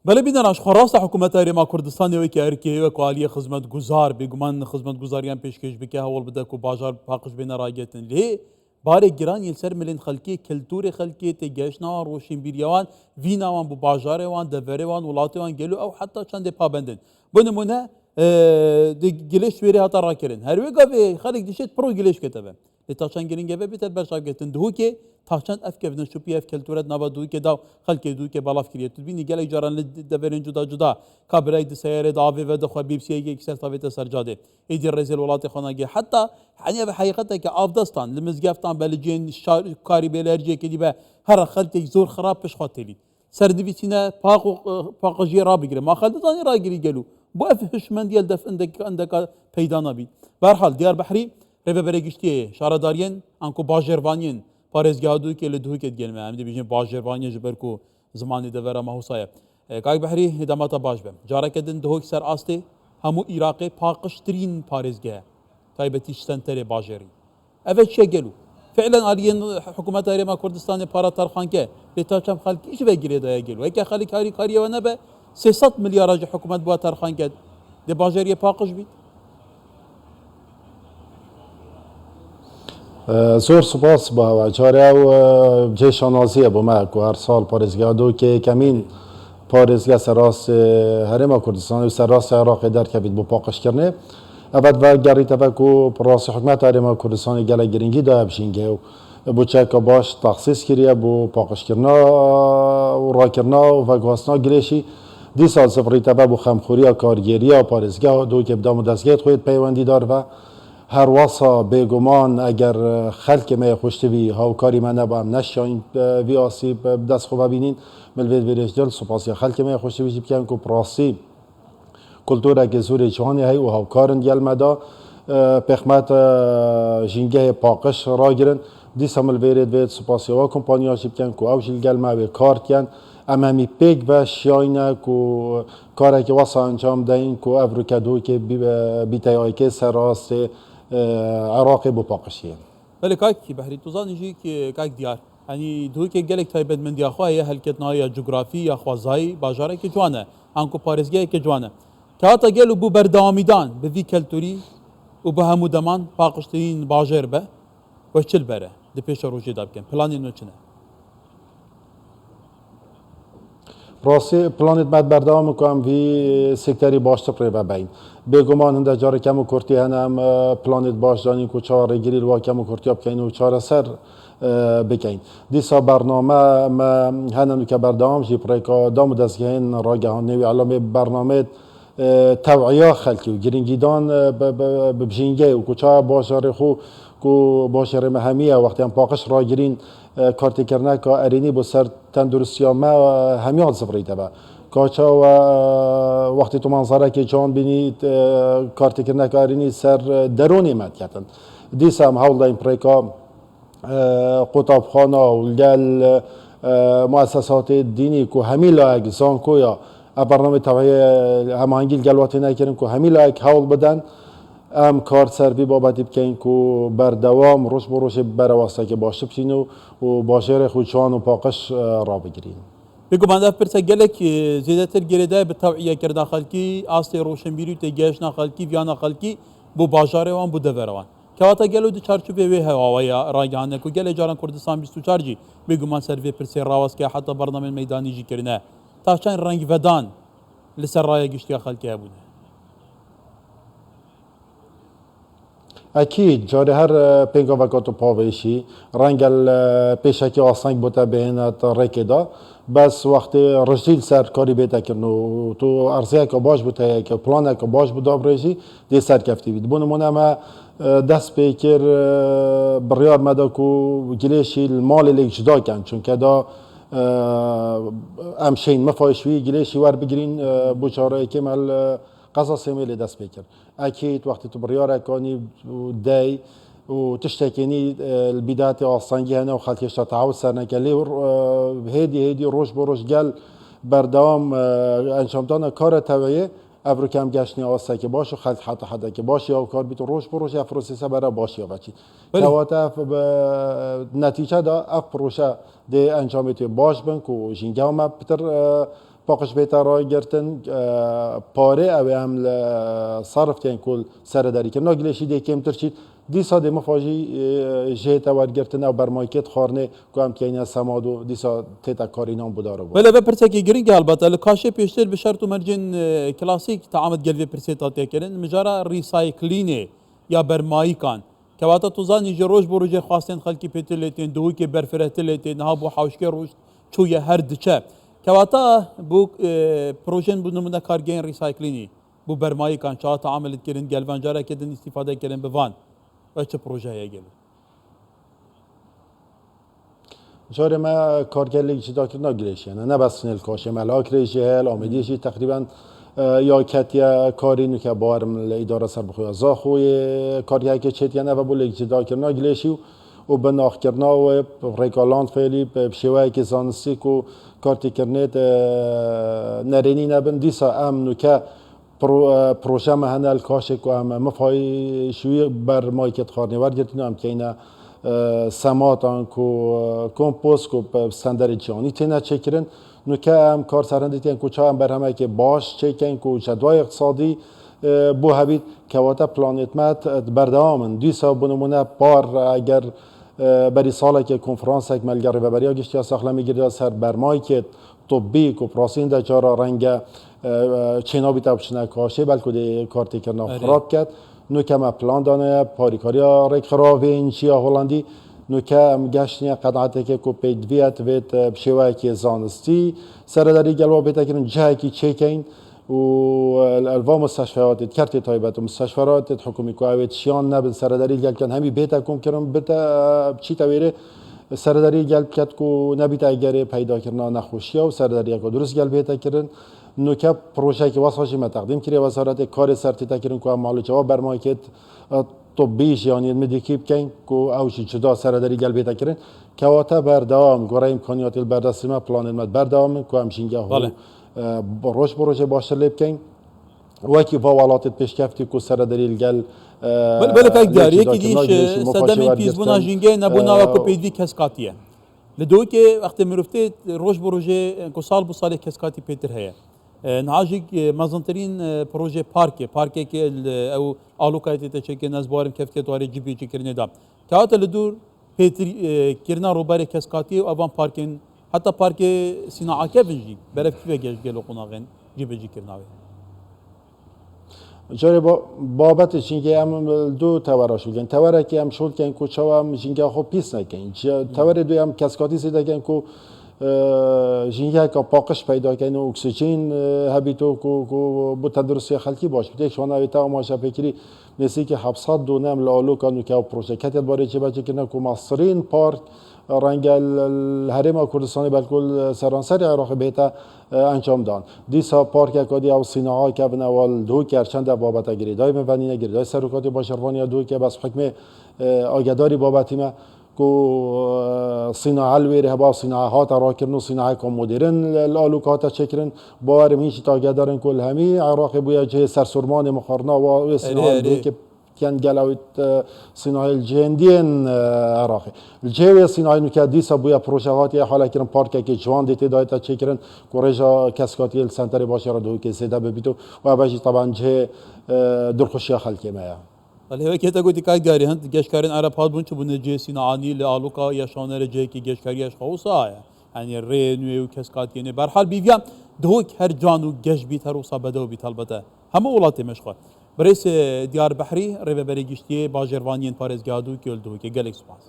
بله بیدناش خواست حکومت هریما کردستانی و که ارکی و کوالی خدمت گزار بگمان خدمت گزاریان پیشکش بکه هول بده کو بازار پاکش بین راگتن لی بار گران یلسر ملین خلکی کلتور خلکی تگشنا روشین بیریوان ویناوان بو بازار وان دفروان ولاتوان گلو او حتی چند پابندن بنمونه گلیش ویری هتا راکرین هر وی گاوی خالق دیشت پرو گلیش کتبه لتاشان گرینگه و بیتر برشاب گتن دهو که تاچند اف کفن شوپی اف کلتورت نبا دو که داو خلکی دو که بالاف کریت بینی گلی جاران دبرین جدا جدا کابرای دسیاره داوی و دخوا بیبسی که اکسر تاویت سرجاده ایدی رزل ولات خانگی حتی حنیا به حقیقتا که آفدستان لمزگفتان بلجین کاری بلرجی که دی به هر خلکی زور خراب پش خاطری سردویتینه پاقجی را بگیره ما خالدانی را گیری گلو بو اف هشمندی دف اندک پیدا نبی به هر حال دیار بحری ربه برگشتیه شاردارین انکو باجروانین پارێزگا دوو کێ لە دووکێت گەلمە ئەم دەبیژین باژێڕوانیە ji ber ku zimanê de vera mehûsaya kak behrî hêdamata baş be careke din dihok ser astê hemû Iraqê paqiştirîn parêzgehe taybetî ştenterê bajêrî ev e çi gelo fi'len aliyên hikûmeta Herêma Kurdistanê para tarxanke lê ta çem xelkî ji ve girê daya gelo heke xelîk harî kariye we nebe 300 milyara ji hikûmet bûa tarxanke dê bajêriyê paqij bî زۆر سپاس باوە جارێ و جێشانازیە بۆ me ku her sal parêzgeha dokê kemîn parêzgeha serrastê Herêma Kurdistanê û serrastê Iraqê derkevît bۆ paqijkirinê evet ve gerîte ve ku rastî hikûmeta Herêma Kurdistanê gelek girîngî daye bi Jîngehê û bû çeka baş texsîs kiriye bû paqijkirina û rakirina û veguhastina girêşî dîsa zifrîte ve bû xemxuriya kargêriya parêzgeha dokê bi dam û destgehê xwe peywendîdar ve هر واسا بێگومان ئەگەر خەلکێ me خوشتوی هاوکاری me neba em neşyayîn vî asî dest xwe bibînin milvêt vêrêjdil supasiya xelkê me خوشتوی jî bikin ku rastî kulturekê zûrê ciwanê heye û hawkarin gel me da pêxmeta Jîngehê paqij ragirin dîsa milvêrê divê supasiya wa kompanya jî bikin ku ew jî gel me wê kar dikin em hemî pêk ve şiyayîne ku karekê wasa encam deyin ku ev rûkedokê bîteyayîkê serrastê Iraqê bû paqişiye. Belê kakî behrî tu zanî jî kak diyar henî dihokê gelek taybetmendiya xwe heye helketnaya cografî ya xwazayî bajarekê ciwan e anku parêzgehekê ciwan e kehata gel û bû berdewamîdan bi vî kelturî û bi hemû deman paqiştirîn bajêr be we çil bere di pêşa rojê da bikin planên me çi ne Rastî planê me berdewam ku em vî sekterî baştir rê vebeyin bêguman hinde carê kem û kurtî hene em planê baş danîn ku çaregirî li wa kem û kurtiya bikeyn û çareser bikeyn dîsa bername me hene nûke berdewam jî pirêka dam û destgehên ragihanî wî elamê bernameyê tewciya xelkî û girîngîdan bi Jîngehê û ku çaya bajarê xwe ku bajarê me hemî ye wextê em paqij ragirîn kartêkirneka erênî bo ser tendurustiya me hemiya zifrîte be kaça we wextê tu manzarekê can bînî kartêkirneka erênî ser deronê me diketin dîsa em hewl dayîn pirêka qutabxana û gel muessesatê dînî ku hemî layek zankoya ev bernamê tevhiyê hemahengî gel watê nekirin ku hemî layek hewl bidin em kar ser vî babetî bikin ku berdewam roj bi rojê bere wastekê baştir bişîn û bajêrê xwe ciwan û paqij rabigirîn bêguman ev pirse gelek zêdetir gerêde bi tewciyekirina xelkî astê roşenbîrî û têgehişna xelkî viyana xelkî bû bajarê wan bû devera wan kewata gelo di çarçûbê wê hewawaya ragihane ku gelê caran Kurdistan 24 jî bêguman ser vê pirsê rawestke heta bernamên meydanî jî kirine ta çend rengvedan li ser raya giştiya xelkê hebûne Ekîd carê her pêngaveka tu pavêşî rengel pêşekî aseng bû te bihêne rêkê da bes wextê rijîl ser karî bêtekirin û tu erzeyeka baş bû te heye planeka baş bû dabrêjî dê serkeftî bî bû nimûne me dest pê kir biryar me da ku gilêşî li malê lêk cida kin çunke da em şeyin mifayişî gilêşî werbigirîn bû çareyekê me qeza semê lê dest pê kir ekîd wextê tu biryarekanî dey û tiştekînî li bîdayetê astengî hene û xelkê ji te tehewil ser neke lê hêdî roj bi roj gel berdewam encamdana kara teveyê ev rikem geştî astekê baş û xelk heta hedekê baş ya kar bît û roj bi roj ev prosêsa bere başiya veçî kewata ev netîce da ev proje dê encamê tê baş bin ku Jîngehê me pitir باقش بیتا رای گرتن پاره او هم صرف تین کل سرداری که نگلشی دی کم ترشید دیسا دی مفاجی جهت ورد گرتن او برمایکت خارنه که هم که این سمادو دیسا تیتا کارینان بوداره بود. بله بپرسه که گرینگ البته لکاشه پیشتر به شرط و مرجن کلاسیک تعامد گلوی پرسه تاتیا کردن مجرا ریسایکلینه یا برمایی کن که وقتا توزانی جروش بروجه خواستن خلکی پیتر لیتین دوی که برفرهت لیتین نها بو حوشکه روش چوی هر دچه که وقتا بو پروژن بو نمونه کارگین ریسایکلینی بو برمایی کن چه تعاملت کردن گلوان جاره کردن استفاده کردن بوان و چه پروژه هایی گلو جاره ما کارگرلی چی داکر نگیرش یعنی نه بس نل کاشه ملاک ریجه آمدیشی تقریبا یا کتیا کاری نو که بارم اداره سر بخوی زاخوی کاری که چت یعنی و بولی چی داکر نگیرشی و بناخ کردنا و ریکالاند فعلی به شیوهی که زانستی کو کارتی کرنت نرینی نبن دیسا ام نو که پروژه مهنل کاشه کو ام مفای شوی بر مایکت خارنی ورگرتینو ام که اینا سماتان کو کمپوست کو استاندارد جهانی تینا چکرن نو که هم کار سرندی تین کو چا هم برهمه که باش چکن کو جدوای اقتصادی بو هبید که واتا پلانت مت بردامن دیسا بنمونه بار اگر بری ساله که کنفرانس یک ملگر و بریا گشتی ساخله میگیره سر برمای که طبی کو پراسین دا چارا رنگ چینا بیتا بشنه کاشه بلکه دی کارتی کرنا خراب کرد نو که ما پلان دانه پاریکاریا ریک خراب این چیا هلندی نو که ام گشتنی قطعاتی که کو پیدویت ویت بشیوه که زانستی سرداری گلوا بیتا کرن جایی که چکین و الوا مستشفیات کرتی تایبت و مستشفیات حکومی کو اوید شیان نبن سرداری گل کن همی بیتا کم کرن بیتا چی تویره سرداری گل کت کو نبیتا اگر پیدا کرنا نخوشیا و سرداری کو درست گل بیتا کرن نو که پروژه که واسه ما تقدیم کردی وزارت کار سرتی تکرین کو مال جواب برمایکت طبیش یعنی مدیکیب کن کو اوشی جدا سرداری گل بیتا کرن که واتا بردام گوره امکانیات البردستی ما پلان مد بردام کو هم جینگهê روش پروژه باشه لیب کن وکی واولاتت پیش کفتی کو سرداری گل بله که دیار یکی دیش صدام پیزبونا جینگهê نبونا و کو پیدوی کسکاتیه لدو که وقتی مرفته روش پروژه کو سال بو سال کسکاتی پیتر هیا نهاجی مزنترین پروژه پارکه که او آلوکایتی تشکیل نزبارم کفتی تواری جیبی چکرنه دام که حتی لدور پیتر کرنا روباره کسکاتی و اوان پارکین حتی پارک صناعه بنجی برای کی وجه گلو قناغن جیبی چکرناوی جاری بابت جینگه هم دو تواره شد کن تواره که هم شد کن کوچه هم جینگه خوب پیس نکن تواره دوی هم کسکاتی سیده کن کو جینگه که پاکش پیدا کن و اکسیژن هبیتو کو با تدرسی خلکی باش بیت شما نویتا و ماشه فکری نسی که 700 دونم لالو کنو که پروژه کتیت باره چه بچه کنه کو مصرین پارک رنگ الهرêma کردستانی بالکل سرانسری عراق بیتا انجام دان دیسا پارک کدی او صناعه که بنوال دو که چند بابت گریدای مبنی نگریدای سرکاتی باشروانی دو که بس حکم آگداری بابتی ما کو صناعه الویره با صناعه ها تراکرن و صناعه کم مدرن الالوکات چکرن باور میش تاگدارن کل همی عراق بویا جه سرسرمان مخارنا و صناعه دو که كان قالوا صناعي الجندين عراقي الجوي صناعي نكاديس ابويا بروجات يا حالا كرن بارك كي جوان ديتي دايتا تشكرن كوريجا كاسكاتي السنتر باشر دو كي سيدا ببيتو واباجي طبعا جه درخوشيا خلكي ما الهوا كيتا قلت كاي داري هند جشكارين عرب هاد بونش بون جي صناعاني لالوكا يا شانر جي كي جشكارياش خوصا يعني رينوي وكاسكاتي يعني برحال بيفيا دوك هر جانو جش بيت هروسا بدو بيت البته هم ولاتي مشخه بريس ديار بحري ريبه بري گشتي باجروانين پاريزگادو كيلدو كي گلك سپاس